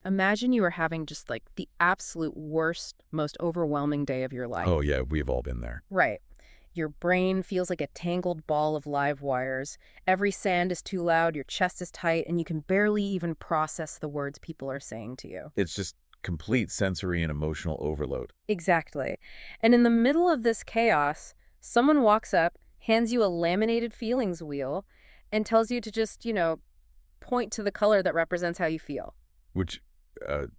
imagine you are having just like the absolute worst, most overwhelming day of your life. Oh, yeah, we've all been there. Right. Your brain feels like a tangled ball of live wires. Every sound is too loud, your chest is tight, and you can barely even process the words people are saying to you. It's just complete sensory and emotional overload. Exactly. And in the middle of this chaos, someone walks up, hands you a laminated feelings wheel, and tells you to just, point to the color that represents how you feel. Which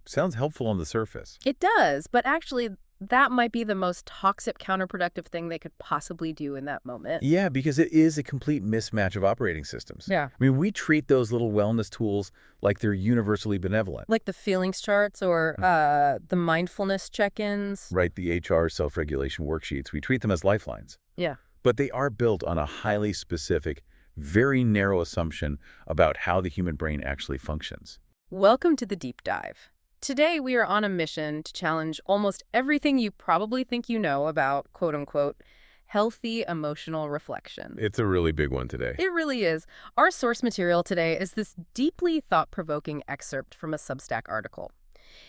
sounds helpful on the surface. It does, but actually, that might be the most toxic, counterproductive thing they could possibly do in that moment. Yeah, because it is a complete mismatch of operating systems. Yeah. I mean, we treat those little wellness tools like they're universally benevolent. Like the feelings charts or the mindfulness check-ins. Right, the HR self-regulation worksheets, we treat them as lifelines. Yeah. But they are built on a highly specific, very narrow assumption about how the human brain actually functions. Welcome to the Deep Dive. Today, we are on a mission to challenge almost everything you probably think you know about, quote-unquote, healthy emotional reflection. It's a really big one today. It really is. Our source material today is this deeply thought-provoking excerpt from a Substack article.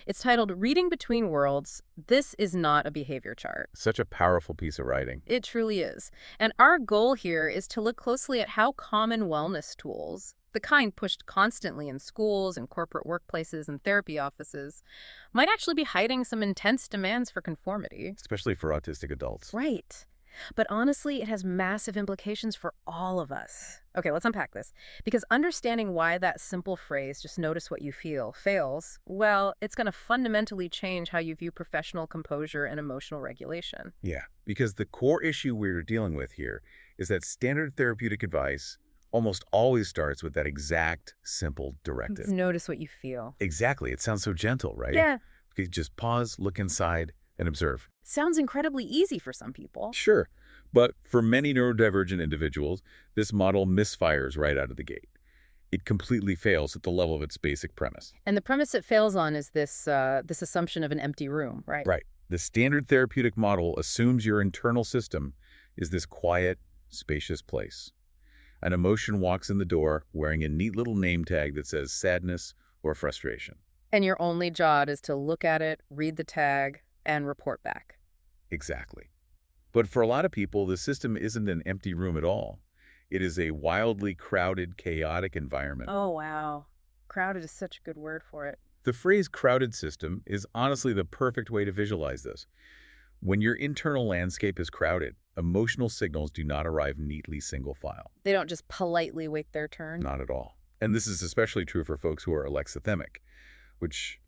It's titled, Reading Between Worlds, This is Not a Behavior Chart. Such a powerful piece of writing. It truly is. And our goal here is to look closely at how common wellness tools, the kind pushed constantly in schools and corporate workplaces and therapy offices, might actually be hiding some intense demands for conformity. Especially for autistic adults. Right. But honestly, it has massive implications for all of us. Okay, let's unpack this. Because understanding why that simple phrase, just notice what you feel, fails, well, it's going to fundamentally change how you view professional composure and emotional regulation. Yeah, because the core issue we're dealing with here is that standard therapeutic advice almost always starts with that exact, simple directive. Notice what you feel. Exactly. It sounds so gentle, right? Yeah. Okay, just pause, look inside, and observe. Sounds incredibly easy for some people. Sure, but for many neurodivergent individuals, this model misfires right out of the gate. It completely fails at the level of its basic premise. And the premise it fails on is this assumption of an empty room, right? Right. The standard therapeutic model assumes your internal system is this quiet, spacious place. An emotion walks in the door wearing a neat little name tag that says sadness or frustration. And your only job is to look at it, read the tag, and report back. Exactly. But for a lot of people, the system isn't an empty room at all. It is a wildly crowded, chaotic environment. Oh, wow. Crowded is such a good word for it. The phrase crowded system is honestly the perfect way to visualize this. When your internal landscape is crowded, emotional signals do not arrive neatly single file. They don't just politely wait their turn? Not at all. And this is especially true for folks who are alexithymic, which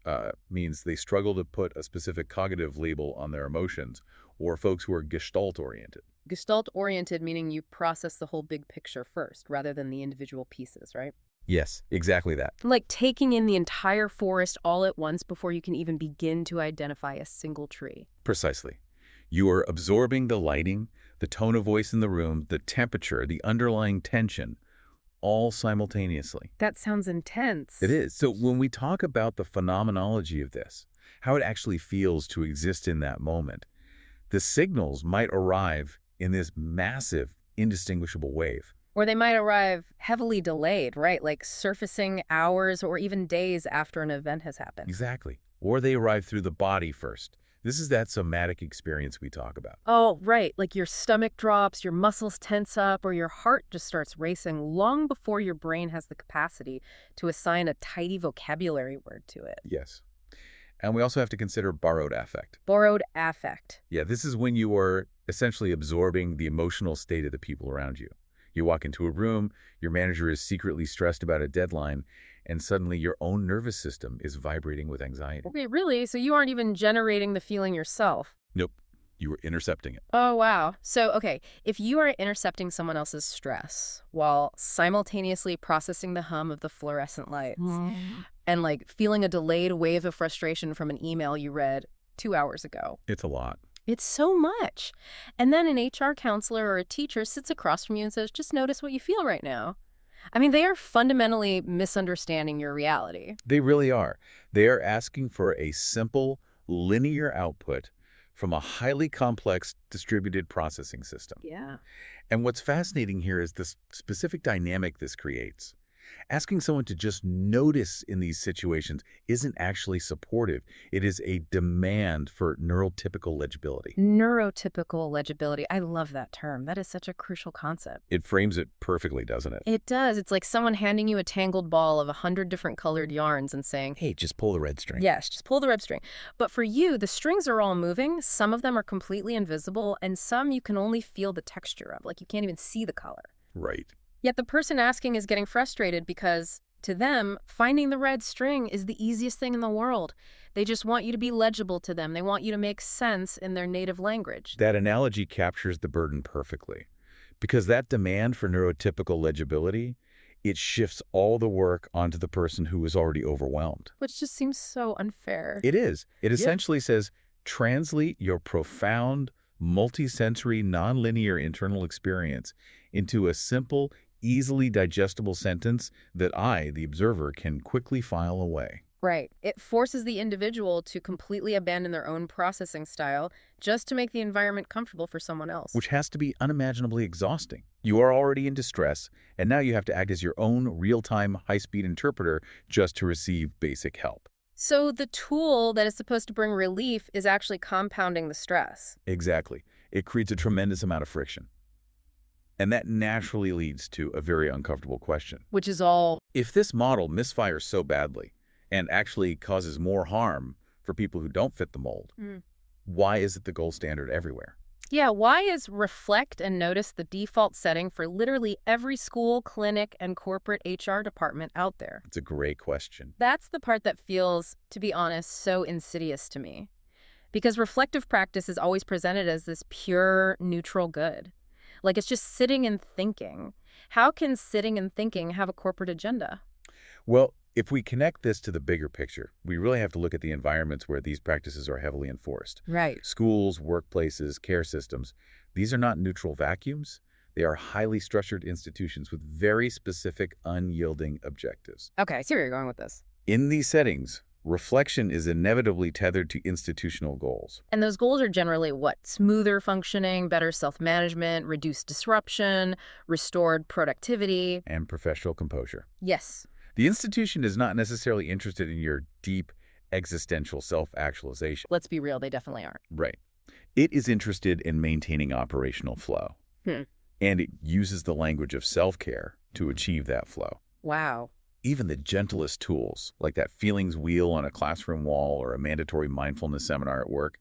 means they struggle to put a specific cognitive label on their emotions, or folks who are gestalt-oriented. Gestalt-oriented meaning you process the whole big picture first, rather than the individual pieces, right? Yes, exactly that. Like taking in the entire forest all at once before you can even begin to identify a single tree. Precisely. You are absorbing the lighting, the tone of voice in the room, the temperature, the underlying tension, all simultaneously. That sounds intense. It is. So when we talk about the phenomenology of this, how it actually feels to exist in that moment, the signals might arrive in this massive, indistinguishable wave. Or they might arrive heavily delayed, right? Like surfacing hours or even days after an event has happened. Exactly. Or they arrive through the body first. This is that somatic experience we talk about. Oh, right. Like your stomach drops, your muscles tense up, or your heart just starts racing long before your brain has the capacity to assign a tidy vocabulary word to it. Yes. And we also have to consider borrowed affect. Borrowed affect. Yeah, this is when you are essentially absorbing the emotional state of the people around you. You walk into a room, your manager is secretly stressed about a deadline, and suddenly your own nervous system is vibrating with anxiety. Okay, really? So you aren't even generating the feeling yourself? Nope. You were intercepting it. Oh, wow. So, okay, if you are intercepting someone else's stress while simultaneously processing the hum of the fluorescent lights and like feeling a delayed wave of frustration from an email you read 2 hours ago. It's a lot. It's so much. And then an HR counselor or a teacher sits across from you and says, just notice what you feel right now. I mean, they are fundamentally misunderstanding your reality. They really are. They are asking for a simple, linear output from a highly complex distributed processing system. Yeah. And what's fascinating here is the specific dynamic this creates. Asking someone to just notice in these situations isn't actually supportive. It is a demand for neurotypical legibility. Neurotypical legibility. I love that term. That is such a crucial concept. It frames it perfectly, doesn't it? It does. It's like someone handing you a tangled ball of 100 different colored yarns and saying, Hey, just pull the red string. yes, just pull the red string. But for you, the strings are all moving. Some of them are completely invisible, and some you can only feel the texture of. Like you can't even see the color. Right. Yet the person asking is getting frustrated because, to them, finding the red string is the easiest thing in the world. They just want you to be legible to them. They want you to make sense in their native language. That analogy captures the burden perfectly. Because that demand for neurotypical legibility, it shifts all the work onto the person who is already overwhelmed. Which just seems so unfair. It is. It Yeah. essentially says, translate your profound, multisensory, nonlinear internal experience into a simple, easily digestible sentence that I, the observer, can quickly file away. Right. It forces the individual to completely abandon their own processing style just to make the environment comfortable for someone else. Which has to be unimaginably exhausting. You are already in distress, and now you have to act as your own real-time, high-speed interpreter just to receive basic help. So the tool that is supposed to bring relief is actually compounding the stress. Exactly. It creates a tremendous amount of friction. And that naturally leads to a very uncomfortable question. Which is all, If this model misfires so badly and actually causes more harm for people who don't fit the mold, why is it the gold standard everywhere? yeah, why is reflect and notice the default setting for literally every school, clinic, and corporate HR department out there? It's a great question. That's the part that feels, to be honest, so insidious to me. Because reflective practice is always presented as this pure, neutral good. Like it's just sitting and thinking. How can sitting and thinking have a corporate agenda? Well, if we connect this to the bigger picture, we really have to look at the environments where these practices are heavily enforced. Right. Schools, workplaces, care systems. These are not neutral vacuums. They are highly structured institutions with very specific, unyielding objectives. Okay, I see where you're going with this. In these settings, reflection is inevitably tethered to institutional goals. And those goals are generally what? Smoother functioning, better self-management, reduced disruption, restored productivity. And professional composure. Yes. The institution is not necessarily interested in your deep existential self-actualization. Let's be real, they definitely aren't. Right. It is interested in maintaining operational flow. And it uses the language of self-care to achieve that flow. Wow. Even the gentlest tools, like that feelings wheel on a classroom wall or a mandatory mindfulness seminar at work,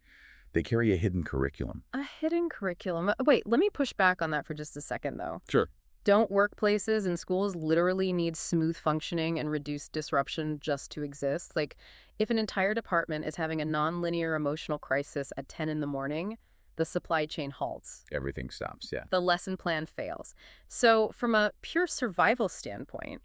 they carry a hidden curriculum. A hidden curriculum. Wait, let me push back on that for just a second, though. Sure. Don't workplaces and schools literally need smooth functioning and reduced disruption just to exist? Like, if an entire department is having a nonlinear emotional crisis at 10 in the morning, the supply chain halts. Everything stops, yeah. The lesson plan fails. So, from a pure survival standpoint,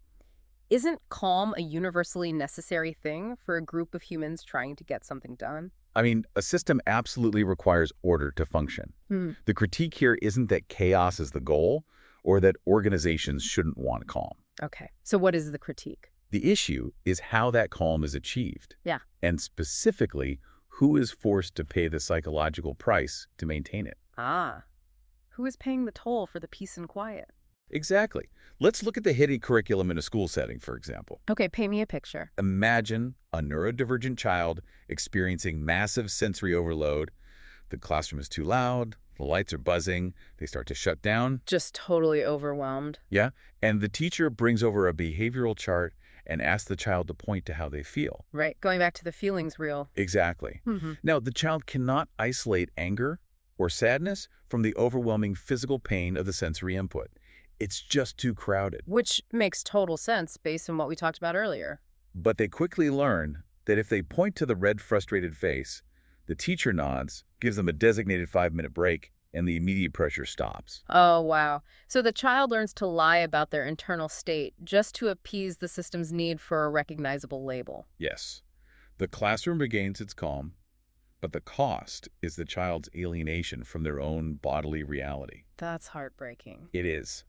isn't calm a universally necessary thing for a group of humans trying to get something done? I mean, a system absolutely requires order to function. The critique here isn't that chaos is the goal or that organizations shouldn't want calm. Okay, so what is the critique? The issue is how that calm is achieved. Yeah. And specifically, who is forced to pay the psychological price to maintain it. Ah, who is paying the toll for the peace and quiet? Exactly. Let's look at the hidden curriculum in a school setting, for example. Okay, paint me a picture. Imagine a neurodivergent child experiencing massive sensory overload. The classroom is too loud, the lights are buzzing, they start to shut down. Just totally overwhelmed. Yeah, and the teacher brings over a behavioral chart and asks the child to point to how they feel. Right, going back to the feelings reel. Exactly. Now, the child cannot isolate anger or sadness from the overwhelming physical pain of the sensory input. It's just too crowded. Which makes total sense based on what we talked about earlier. But they quickly learn that if they point to the red, frustrated face, the teacher nods, gives them a designated 5-minute break, and the immediate pressure stops. Oh, wow. So the child learns to lie about their internal state just to appease the system's need for a recognizable label. Yes, the classroom regains its calm, but the cost is the child's alienation from their own bodily reality. That's heartbreaking. It is.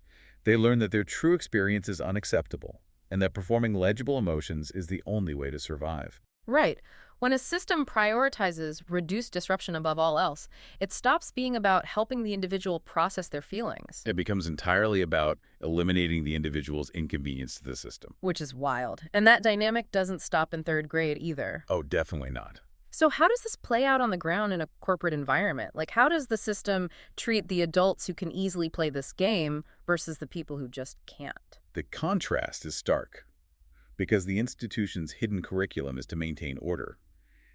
They learn that their true experience is unacceptable, and that performing legible emotions is the only way to survive. Right, When a system prioritizes reduced disruption above all else, it stops being about helping the individual process their feelings. It becomes entirely about eliminating the individual's inconvenience to the system. Which is wild. And that dynamic doesn't stop in third grade either. Oh, definitely not. So how does this play out on the ground in a corporate environment? Like, how does the system treat the adults who can easily play this game versus the people who just can't? The contrast is stark because the institution's hidden curriculum is to maintain order.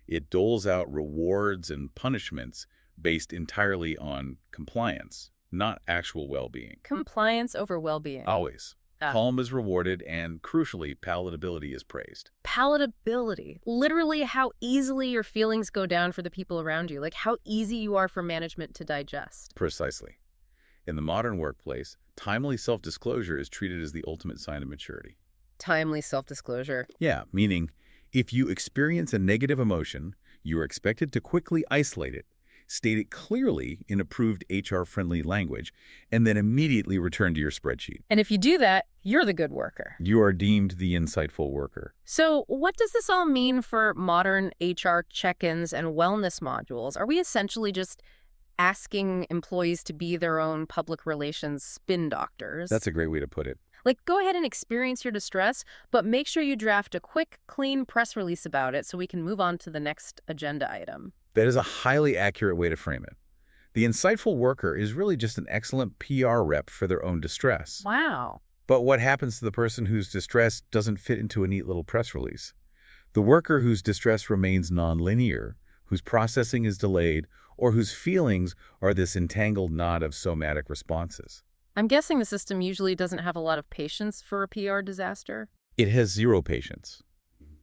It doles out rewards and punishments based entirely on compliance, not actual well-being. Compliance over well-being. Always. Calm is rewarded, and crucially, palatability is praised. Palatability. Literally how easily your feelings go down for the people around you. Like how easy you are for management to digest. Precisely. In the modern workplace, timely self-disclosure is treated as the ultimate sign of maturity. Timely self-disclosure. Yeah, meaning if you experience a negative emotion, you are expected to quickly isolate it, state it clearly in approved HR-friendly language, and then immediately return to your spreadsheet. And if you do that, you're the good worker. You are deemed the insightful worker. So what does this all mean for modern HR check-ins and wellness modules? Are we essentially just asking employees to be their own public relations spin doctors? That's a great way to put it. Like, go ahead and experience your distress, but make sure you draft a quick, clean press release about it so we can move on to the next agenda item. That is a highly accurate way to frame it. The insightful worker is really just an excellent PR rep for their own distress. Wow. But what happens to the person whose distress doesn't fit into a neat little press release? The worker whose distress remains nonlinear, whose processing is delayed, or whose feelings are this entangled knot of somatic responses. I'm guessing the system usually doesn't have a lot of patience for a PR disaster. It has zero patience.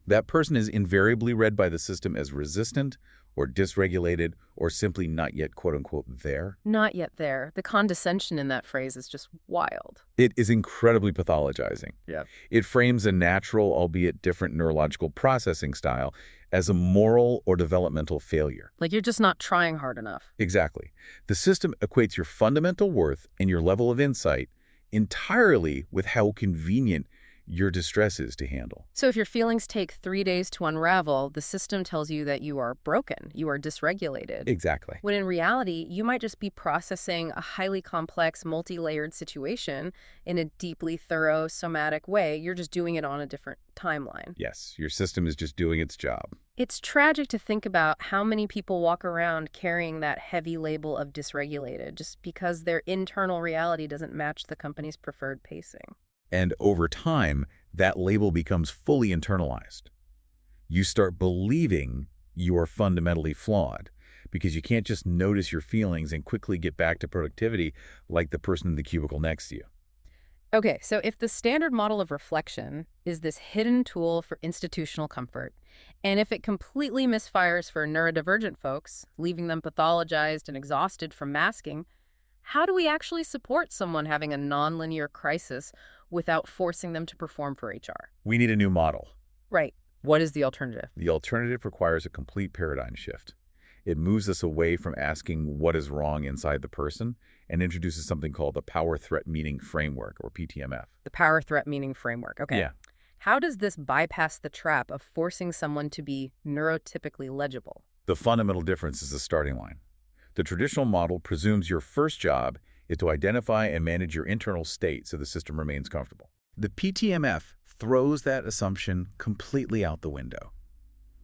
That person is invariably read by the system as resistant or dysregulated or simply not yet quote-unquote there. Not yet there. The condescension in that phrase is just wild. It is incredibly pathologizing. Yeah. It frames a natural, albeit different neurological processing style as a moral or developmental failure. Like you're just not trying hard enough. Exactly. The system equates your fundamental worth and your level of insight entirely with how convenient your distress is to handle. So if your feelings take 3 days to unravel, the system tells you that you are broken, you are dysregulated. Exactly. When in reality, you might just be processing a highly complex, multi-layered situation in a deeply thorough, somatic way. You're just doing it on a different timeline. Yes, your system is just doing its job. It's tragic to think about how many people walk around carrying that heavy label of dysregulated just because their internal reality doesn't match the company's preferred pacing. And over time, that label becomes fully internalized. You start believing you are fundamentally flawed because you can't just notice your feelings and quickly get back to productivity like the person in the cubicle next to you. Okay, so if the standard model of reflection is this hidden tool for institutional comfort, and if it completely misfires for neurodivergent folks, leaving them pathologized and exhausted from masking, how do we actually support someone having a nonlinear crisis without forcing them to perform for HR? We need a new model. Right. What is the alternative? The alternative requires a complete paradigm shift. It moves us away from asking what is wrong inside the person and introduces something called the Power Threat Meaning Framework, or PTMF. The Power Threat Meaning Framework. Okay. Yeah. How does this bypass the trap of forcing someone to be neurotypically legible? The fundamental difference is the starting line. The traditional model presumes your first job is to identify and manage your internal state so the system remains comfortable. The PTMF throws that assumption completely out the window.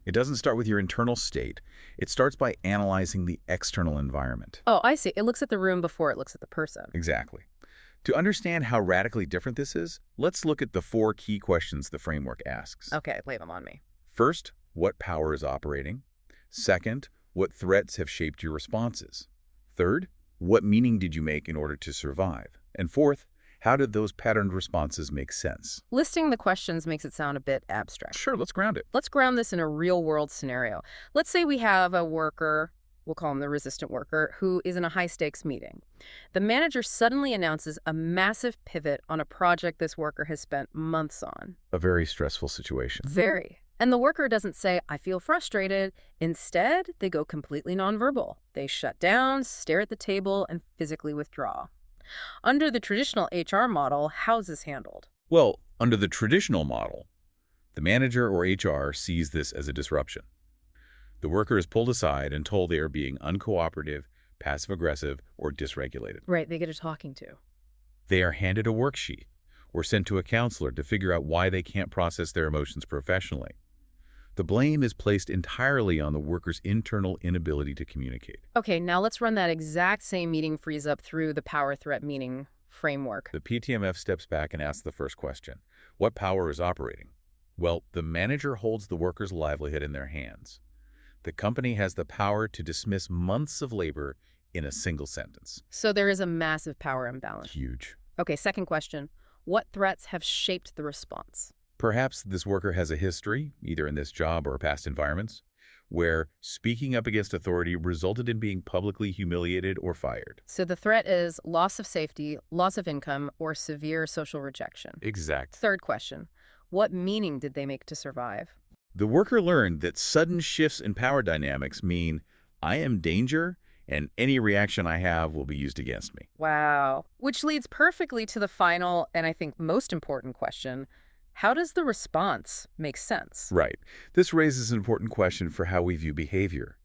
It doesn't start with your internal state. It starts by analyzing the external environment. Oh, I see. It looks at the room before it looks at the person. Exactly. To understand how radically different this is, let's look at the 4 key questions the framework asks. Okay, lay them on me. First, what power is operating? Second, what threats have shaped your responses? Third, what meaning did you make in order to survive? And fourth, how did those patterned responses make sense? Listing the questions makes it sound a bit abstract. Sure, let's ground it. Let's ground this in a real-world scenario. Let's say we have a worker, we'll call him the resistant worker, who is in a high-stakes meeting. The manager suddenly announces a massive pivot on a project this worker has spent months on. A very stressful situation. Very. And the worker doesn't say, I feel frustrated. Instead, they go completely nonverbal. They shut down, stare at the table, and physically withdraw. Under the traditional HR model, how's this handled? Well, under the traditional model, the manager or HR sees this as a disruption. The worker is pulled aside and told they are being uncooperative, passive-aggressive, or dysregulated. Right, they get a talking to. They are handed a worksheet or sent to a counselor to figure out why they can't process their emotions professionally. The blame is placed entirely on the worker's internal inability to communicate. Okay, now let's run that exact same meaning freeze up through the power threat meaning framework. The PTMF steps back and asks the first question. What power is operating? Well, the manager holds the worker's livelihood in their hands. The company has the power to dismiss months of labor in a single sentence. So there is a massive power imbalance. Huge. Okay, second question. What threats have shaped the response? Perhaps this worker has a history, either in this job or past environments, where speaking up against authority resulted in being publicly humiliated or fired. So the threat is loss of safety, loss of income, or severe social rejection. Exact. Third question. What meaning did they make to survive? The worker learned that sudden shifts in power dynamics mean I am danger and any reaction I have will be used against me. Wow. Which leads perfectly to the final and I think most important question. How does the response make sense? Right. This raises an important question for how we view behavior.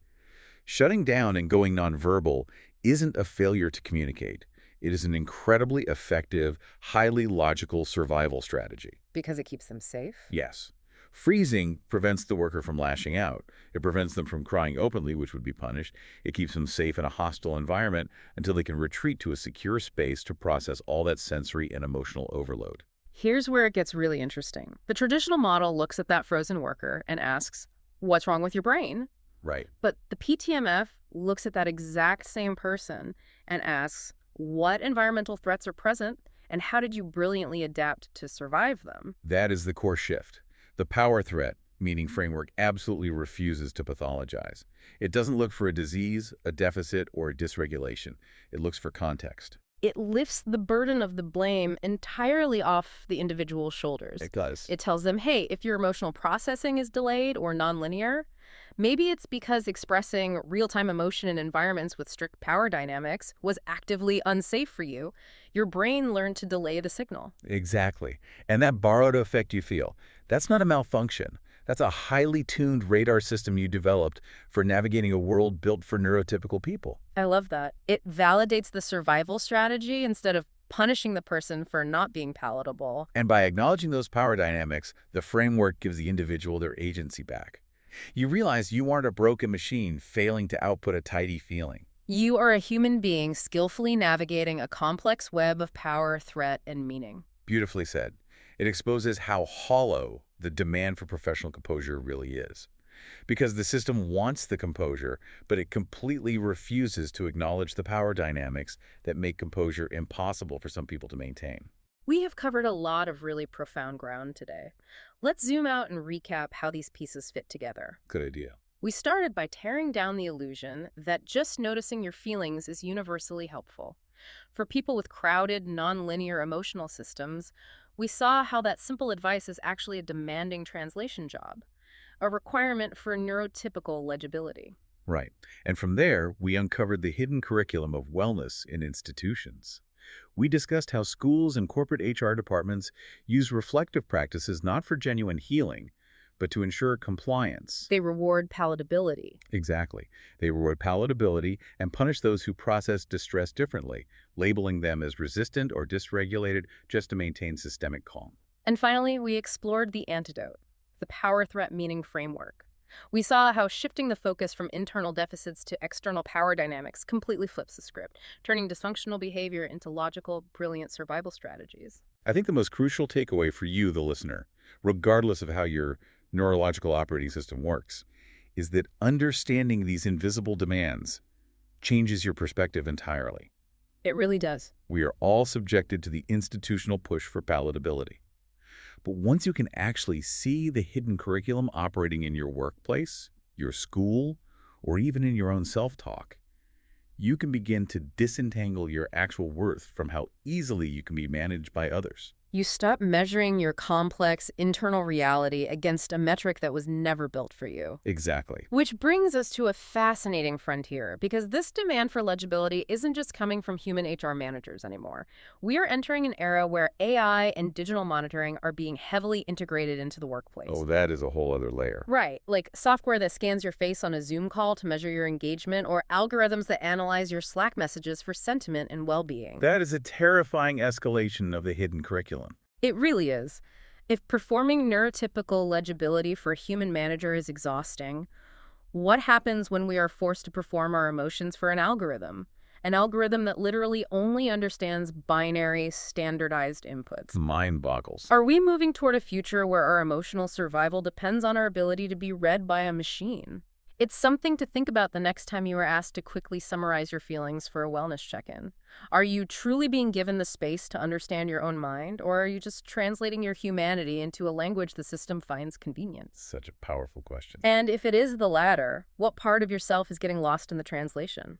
Shutting down and going nonverbal isn't a failure to communicate. It is an incredibly effective, highly logical survival strategy. Because it keeps them safe? Yes. Freezing prevents the worker from lashing out. It prevents them from crying openly, which would be punished. It keeps them safe in a hostile environment until they can retreat to a secure space to process all that sensory and emotional overload. Here's where it gets really interesting. The traditional model looks at that frozen worker and asks, what's wrong with your brain? Right. But the PTMF looks at that exact same person and asks, what environmental threats are present and how did you brilliantly adapt to survive them? That is the core shift. The power threat, meaning framework, absolutely refuses to pathologize. It doesn't look for a disease, a deficit, or a dysregulation. It looks for context. It lifts the burden of the blame entirely off the individual's shoulders. It does. It tells them, hey, if your emotional processing is delayed or nonlinear, maybe it's because expressing real-time emotion in environments with strict power dynamics was actively unsafe for you. Your brain learned to delay the signal. Exactly. And that borrowed effect you feel, that's not a malfunction. That's a highly tuned radar system you developed for navigating a world built for neurotypical people. I love that. It validates the survival strategy instead of punishing the person for not being palatable. And by acknowledging those power dynamics, the framework gives the individual their agency back. You realize you aren't a broken machine failing to output a tidy feeling. You are a human being skillfully navigating a complex web of power, threat, and meaning. Beautifully said. It exposes how hollow the demand for professional composure really is. Because the system wants the composure, but it completely refuses to acknowledge the power dynamics that make composure impossible for some people to maintain. We have covered a lot of really profound ground today. Let's zoom out and recap how these pieces fit together. Good idea. We started by tearing down the illusion that just noticing your feelings is universally helpful. For people with crowded, nonlinear emotional systems, we saw how that simple advice is actually a demanding translation job, a requirement for neurotypical legibility. Right. And from there, we uncovered the hidden curriculum of wellness in institutions. We discussed how schools and corporate HR departments use reflective practices not for genuine healing, but to ensure compliance. They reward palatability. Exactly. They reward palatability and punish those who process distress differently, labeling them as resistant or dysregulated just to maintain systemic calm. And finally, we explored the antidote, the power threat meaning framework. We saw how shifting the focus from internal deficits to external power dynamics completely flips the script, turning dysfunctional behavior into logical, brilliant survival strategies. I think the most crucial takeaway for you, the listener, regardless of how your neurological operating system works, is that understanding these invisible demands changes your perspective entirely. It really does. We are all subjected to the institutional push for palatability. But once you can actually see the hidden curriculum operating in your workplace, your school, or even in your own self-talk, you can begin to disentangle your actual worth from how easily you can be managed by others. You stop measuring your complex internal reality against a metric that was never built for you. Exactly. Which brings us to a fascinating frontier, because this demand for legibility isn't just coming from human HR managers anymore. We are entering an era where AI and digital monitoring are being heavily integrated into the Oh, workplace. that is a whole other layer. Right, like software that scans your face on a Zoom call to measure your engagement, or algorithms that analyze your Slack messages for sentiment and well-being. That is a terrifying escalation of the hidden curriculum. It really is. If performing neurotypical legibility for a human manager is exhausting, what happens when we are forced to perform our emotions for an algorithm? An algorithm that literally only understands binary, standardized inputs. Mind boggles. Are we moving toward a future where our emotional survival depends on our ability to be read by a machine? It's something to think about the next time you are asked to quickly summarize your feelings for a wellness check-in. Are you truly being given the space to understand your own mind, or are you just translating your humanity into a language the system finds convenient? Such a powerful question. And if it is the latter, what part of yourself is getting lost in the translation?